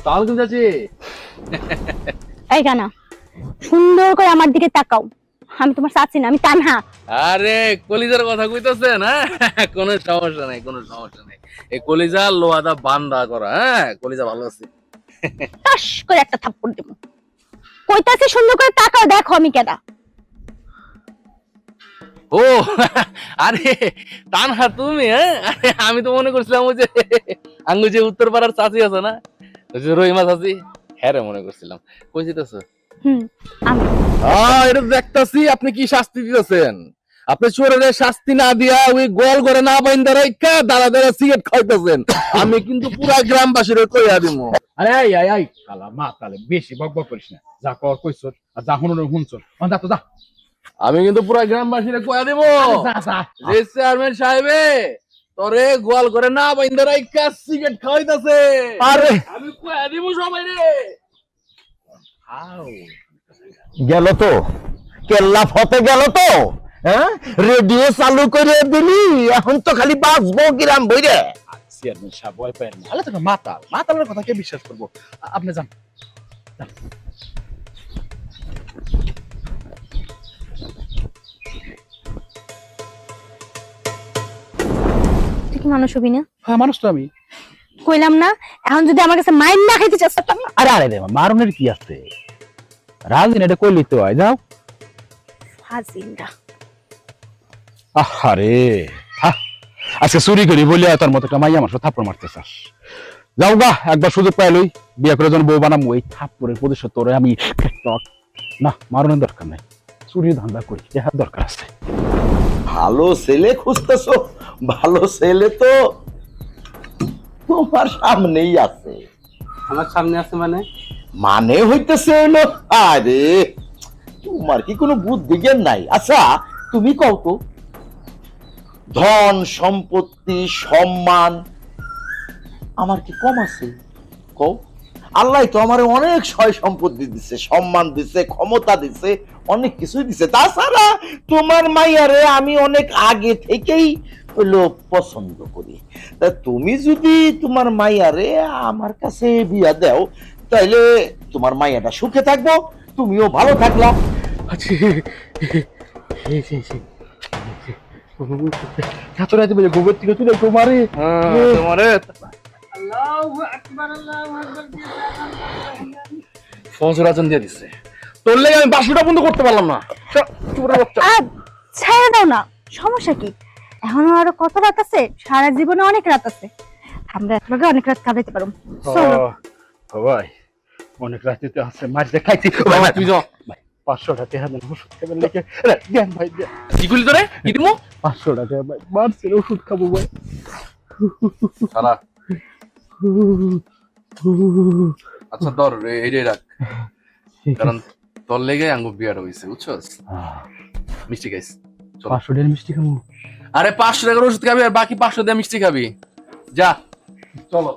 তাহলে চাচি এই গানা সুন্দর করে আমার দিকে তাকাও, আমি তোমার চাচি না, আমি তানহা। আরে কলিজার কথা কইতাছেন? হ্যাঁ কোনো সমস্যা নাই, কোনো সমস্যা নাই। এই কলিজা লোহাদা বান্দা করা, হ্যাঁ কলিজা ভালো আছে। টাস করে একটা থাপ্পড় দেব। কইতাছি সুন্দর করে তাকাও, দেখো আমি কেডা। ও আরে তানহা তুমি? হ্যাঁ আরে আমি তো মনে করছিলাম ওই যে আঙ্গু যে উত্তর পাড়ার চাচি আছে না, ওই যে রহিমা চাচি, হ্যাঁ রে মনে করছিলাম। কই যেতেছো? আমি এটা দেখতাছি আপনি কি শাস্তি দিতেছেন। আপনি চোরের শাস্তি না দিয়া ওই গোল করে না বাইন্দা রাইখা দাঁড়া দাঁড়া সিগারেট খাইতেছেন। আমি কিন্তু পুরা গ্রামবাসীর কইয়া দিব। আরে আই আই আই কালা মা তালে বেশি বক বক করিস না, যা কর কইছ আর যা হুনর হুনছ যা তো যা। আমি কিন্তু পুরা গ্রামবাসীর কইয়া দিব যা যা যে চেয়ারম্যান সাহেবে তোরে গোয়াল করে না বাইন্দা রাইখা সিগারেট খাইতেছে। আরে আমি কইয়া দিব সবাই রে। গেল তো, কেল্লা ফতে গেল তো। হ্যাঁ রেডিও চালু করে দিলি, এখন তো খালি বাঁচবো গ্রাম বইরে। চেয়ারম্যান সাহেব ভয় পায় না, আলে তো মাতাল, মাতালের কথা কে বিশ্বাস করবো। আপনি যান। তুই কি মানুষ হবি না? হ্যাঁ মানুষ তো আমি। কইলাম না, এখন যদি আমার কাছে মাইন না খাইতে চাস তো আমি আরে আরে রে মারুনের কি আছে, রাজদিন এটা কইলি তো হয়। যাও ফাজিলরা। আরে আজকে চুরি করি বলি তোর মতো একটা মাইয়া আমার থাপ্পড় মারতে চাস। যাও গা, একবার সুযোগ পাইলই বিয়ে করে যখন বউ বানাবো ওই থাপ্পড়ের প্রতিশোধ তোরে আমি না মারুনের দরকার নাই, চুরির ধান্দা করি, এর দরকার আছে। ভালো ছেলে খুঁজতেছো, ভালো ছেলে তো তোমার সামনেই আছে। আমার সামনে আছে মানে? মানে হইতেছে হলো, আরে তোমার কি কোনো বুদ্ধি জ্ঞান নাই? আচ্ছা তুমি কও তো, ধন সম্পত্তি সম্মান আমার কি কম আছে? কও। আল্লাহ তো আমার অনেক সয় সম্পত্তি দিছে, সম্মান দিছে, ক্ষমতা দিছে, অনেক কিছুই দিছে। তাছাড়া তোমার মাইয়ারে আমি অনেক আগে থেকেই হইলো পছন্দ করি। তা তুমি যদি তোমার মাইয়ারে আমার কাছে বিয়া দাও, তাইলে তোমার মাইয়াটা সুখে থাকবো, তুমিও ভালো থাকলা। এত রাতে বলে গোবর থেকে তুলে তোমারে তোমারে ফজরাজন দিয়ে দিছে। তোর লেগে আমি বাসুটা বন্ধ করতে পারলাম না। ছেড়ে দাও না, সমস্যা কি? এখনো আরো কত রাত আছে, সারা জীবনে অনেক রাত আছে, আমরা একলগে অনেক রাত কাটাইতে পারবো। চলো। ভাই অনেক রাতে আছে, মাছ দেখাইছি। তুই যাও 500 টাকা দেন ওষুধ খাবেন লিখে দেন ভাই দেন। কি কইলি তোরে? কি দিমু? 500 টাকা ভাই, মারছেন ওষুধ খাবো ভাই। শালা আচ্ছা ধর এইটাই রাখ, কারণ তোর লেগে আঙ্গু বিয়ার হইছে, বুঝছস? মিষ্টি খাইস। 500 টাকা মিষ্টি খাবো? আরে 500 টাকার ওষুধ খাবি আর বাকি 500 দিয়ে মিষ্টি খাবি। যা চলো।